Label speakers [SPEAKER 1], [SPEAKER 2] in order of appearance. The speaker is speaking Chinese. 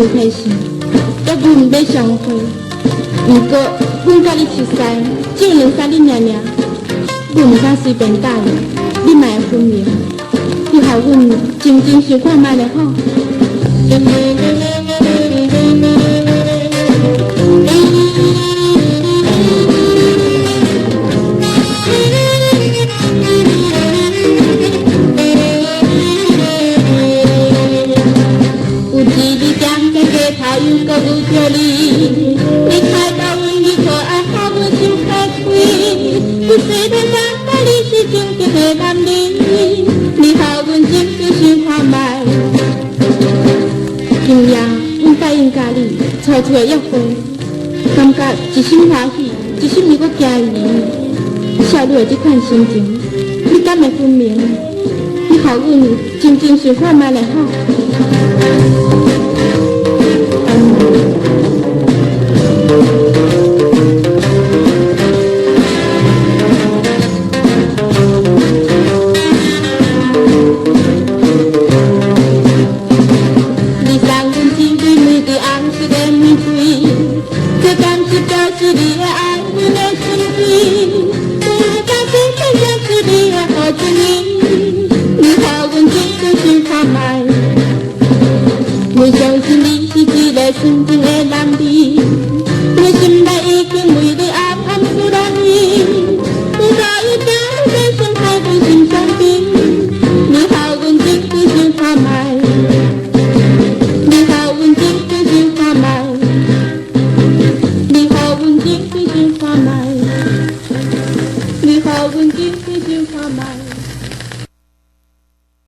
[SPEAKER 1] 真开心，要阮要相会，不过阮甲你熟悉，只有2、3日尔，阮唔敢随便答应，你莫分明，你互阮真正想看卖就好。还有个有着你，你看到阮你可爱，好阮心开开。不随便讲，但你是正经的男人，你好阮真正想看卖。今夜阮答应甲你抽出的约会，感觉一心欢喜，一心又搁惊疑。少女的这款心情，你敢会分明？你好阮真正想看卖就好。这感是表示你的爱，你的心意。这感是表示你的好情意。你好，阮真正想看卖。我相信你是一个纯情的男儿，我心内